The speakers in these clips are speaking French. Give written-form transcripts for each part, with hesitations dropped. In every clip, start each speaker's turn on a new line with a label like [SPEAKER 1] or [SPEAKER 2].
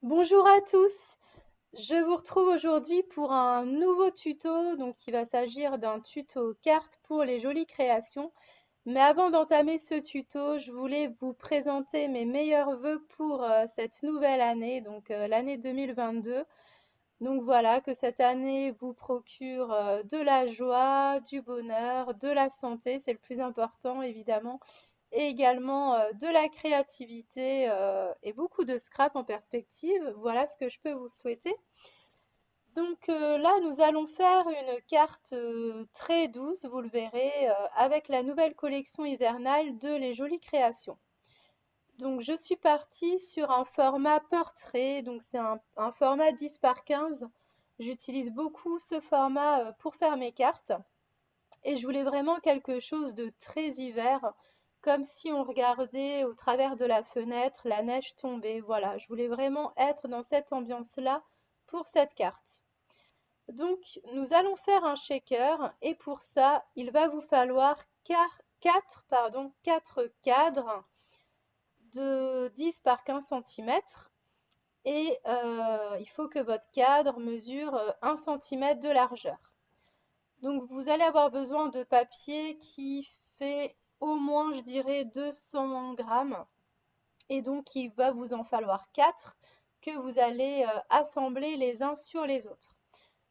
[SPEAKER 1] Bonjour à tous, je vous retrouve aujourd'hui pour un nouveau tuto, donc il va s'agir d'un tuto cartes pour les jolies créations. Mais avant d'entamer ce tuto, je voulais vous présenter mes meilleurs vœux pour cette nouvelle année, donc l'année 2022. Donc voilà, que cette année vous procure de la joie, du bonheur, de la santé, c'est le plus important évidemment, et également de la créativité et beaucoup de scrap en perspective. Voilà ce que je peux vous souhaiter. Donc là, nous allons faire une carte très douce, vous le verrez, avec la nouvelle collection hivernale de Les Jolies Créations. Donc je suis partie sur un format portrait, donc c'est un format 10 par 15. J'utilise beaucoup ce format pour faire mes cartes. Et je voulais vraiment quelque chose de très hiver, comme si on regardait au travers de la fenêtre la neige tomber. Voilà, je voulais vraiment être dans cette ambiance-là pour cette carte. Donc, nous allons faire un shaker et pour ça, il va vous falloir 4 cadres de 10 par 15 cm et il faut que votre cadre mesure 1 cm de largeur. Donc vous allez avoir besoin de papier qui fait au moins, je dirais, 200 grammes. Et donc il va vous en falloir 4 que vous allez assembler les uns sur les autres.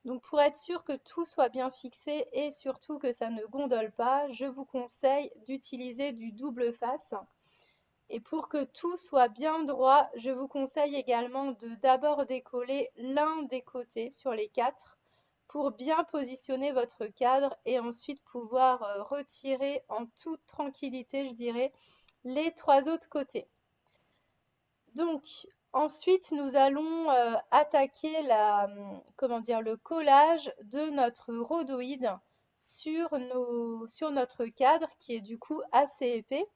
[SPEAKER 1] Donc pour être sûr que tout soit bien fixé et surtout que ça ne gondole pas, je vous conseille d'utiliser du double face. Et pour que tout soit bien droit, je vous conseille également de d'abord décoller l'un des côtés sur les 4 pour bien positionner votre cadre et ensuite pouvoir retirer en toute tranquillité, je dirais, les 3 autres côtés. Donc, ensuite, nous allons attaquer comment dire, le collage de notre rhodoïde sur notre cadre qui est du coup assez épais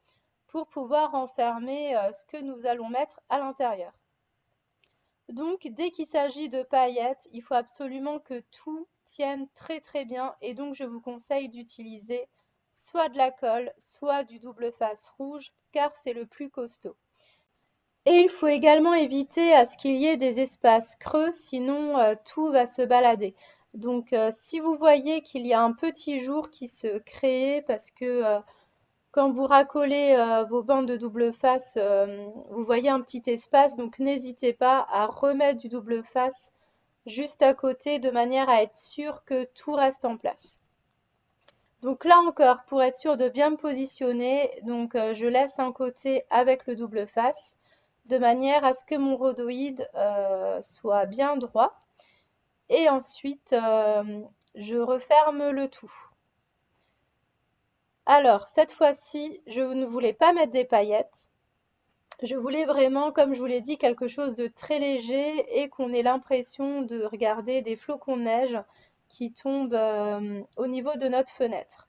[SPEAKER 1] pour pouvoir enfermer ce que nous allons mettre à l'intérieur. Donc, dès qu'il s'agit de paillettes, il faut absolument que tout tienne très très bien et donc je vous conseille d'utiliser soit de la colle, soit du double face rouge car c'est le plus costaud. Et il faut également éviter à ce qu'il y ait des espaces creux, sinon tout va se balader. Donc si vous voyez qu'il y a un petit jour qui se crée parce que quand vous racolez vos bandes de double face, vous voyez un petit espace, donc n'hésitez pas à remettre du double face juste à côté de manière à être sûr que tout reste en place. Donc là encore, pour être sûr de bien me positionner, donc je laisse un côté avec le double face de manière à ce que mon rhodoïde soit bien droit. Et ensuite, je referme le tout. Alors, cette fois-ci, je ne voulais pas mettre des paillettes. Je voulais vraiment, comme je vous l'ai dit, quelque chose de très léger et qu'on ait l'impression de regarder des flocons de neige qui tombent au niveau de notre fenêtre.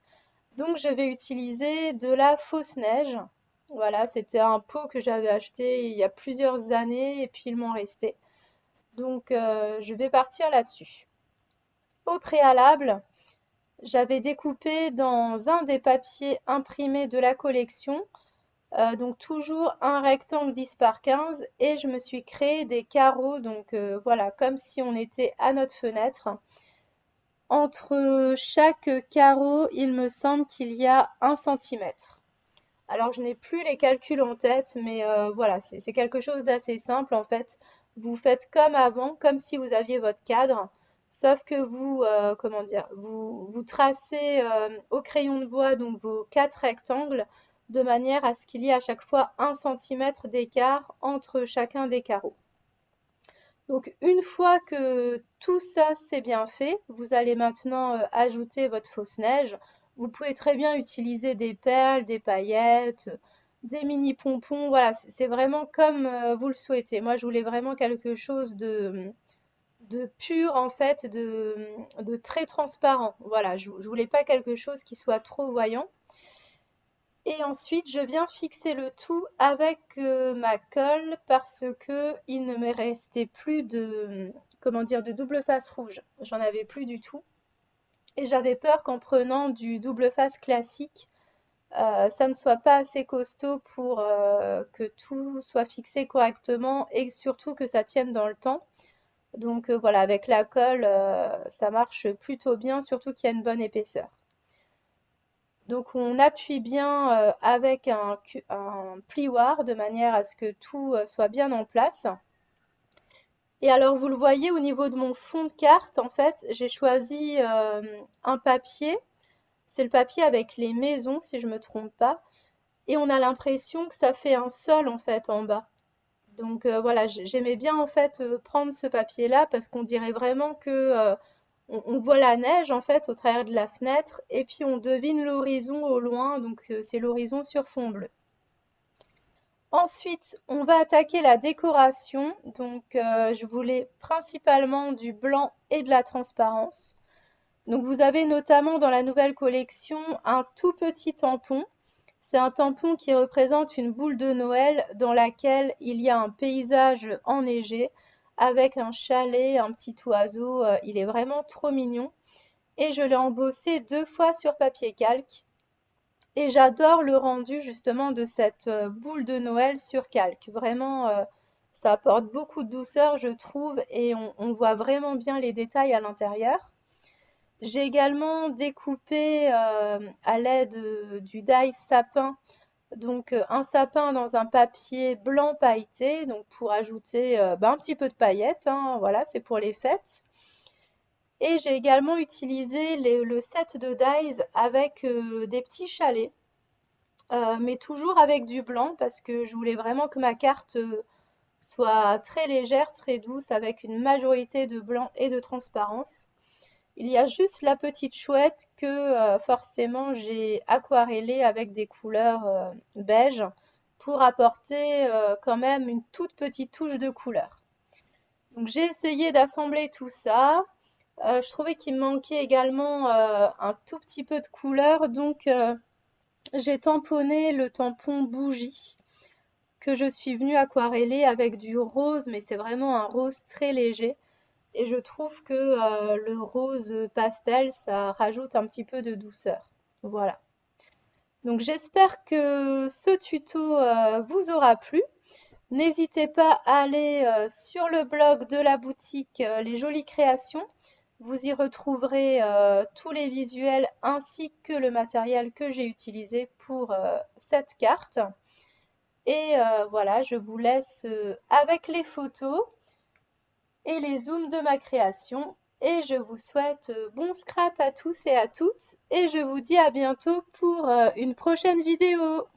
[SPEAKER 1] Donc je vais utiliser de la fausse neige. Voilà, c'était un pot que j'avais acheté il y a plusieurs années et puis il m'en restait. Donc je vais partir là-dessus. Au préalable, j'avais découpé dans un des papiers imprimés de la collection, donc toujours un rectangle 10 par 15 et je me suis créé des carreaux, donc voilà, comme si on était à notre fenêtre. Entre chaque carreau, il me semble qu'il y a 1 cm. Alors, je n'ai plus les calculs en tête, mais voilà, c'est quelque chose d'assez simple en fait. Vous faites comme avant, comme si vous aviez votre cadre, sauf que vous, comment dire, vous tracez au crayon de bois donc vos 4 rectangles de manière à ce qu'il y ait à chaque fois 1 cm d'écart entre chacun des carreaux. Donc, une fois que tout ça c'est bien fait, vous allez maintenant ajouter votre fausse neige. Vous pouvez très bien utiliser des perles, des paillettes, des mini pompons. Voilà, c'est vraiment comme vous le souhaitez. Moi, je voulais vraiment quelque chose de pur en fait, de très transparent. Voilà, je voulais pas quelque chose qui soit trop voyant. Et ensuite, je viens fixer le tout avec ma colle parce que il ne me restait plus de, comment dire, de double face rouge. J'en avais plus du tout. Et j'avais peur qu'en prenant du double face classique, ça ne soit pas assez costaud pour que tout soit fixé correctement et surtout que ça tienne dans le temps. Donc voilà, avec la colle, ça marche plutôt bien, surtout qu'il y a une bonne épaisseur. Donc on appuie bien avec un plioir de manière à ce que tout soit bien en place. Et alors vous le voyez au niveau de mon fond de carte, en fait, j'ai choisi un papier. C'est le papier avec les maisons, si je me trompe pas. Et on a l'impression que ça fait un sol en fait en bas. Donc voilà, j'aimais bien en fait prendre ce papier-là parce qu'on dirait vraiment que on voit la neige en fait au travers de la fenêtre et puis on devine l'horizon au loin, donc c'est l'horizon sur fond bleu. Ensuite, on va attaquer la décoration. Donc je voulais principalement du blanc et de la transparence. Donc vous avez notamment dans la nouvelle collection un tout petit tampon. C'est un tampon qui représente une boule de Noël dans laquelle il y a un paysage enneigé avec un chalet, un petit oiseau. Il est vraiment trop mignon. Et je l'ai embossé 2 fois sur papier calque. Et j'adore le rendu justement de cette boule de Noël sur calque. Vraiment, ça apporte beaucoup de douceur, je trouve, et on voit vraiment bien les détails à l'intérieur. J'ai également découpé à l'aide du die sapin, donc un sapin dans un papier blanc pailleté, donc pour ajouter un petit peu de paillettes, hein, voilà, c'est pour les fêtes. Et j'ai également utilisé le set de dies avec des petits chalets, mais toujours avec du blanc parce que je voulais vraiment que ma carte soit très légère, très douce, avec une majorité de blanc et de transparence. Il y a juste la petite chouette que forcément j'ai aquarellée avec des couleurs beige pour apporter quand même une toute petite touche de couleur. Donc j'ai essayé d'assembler tout ça. Je trouvais qu'il me manquait également un tout petit peu de couleur, donc j'ai tamponné le tampon bougie que je suis venue aquareller avec du rose, mais c'est vraiment un rose très léger. Et je trouve que le rose pastel, ça rajoute un petit peu de douceur. Voilà. Donc j'espère que ce tuto vous aura plu. N'hésitez pas à aller sur le blog de la boutique Les Jolies Créations. Vous y retrouverez tous les visuels ainsi que le matériel que j'ai utilisé pour cette carte. Et voilà, je vous laisse avec les photos et les zooms de ma création. Et je vous souhaite bon scrap à tous et à toutes. Et je vous dis à bientôt pour une prochaine vidéo.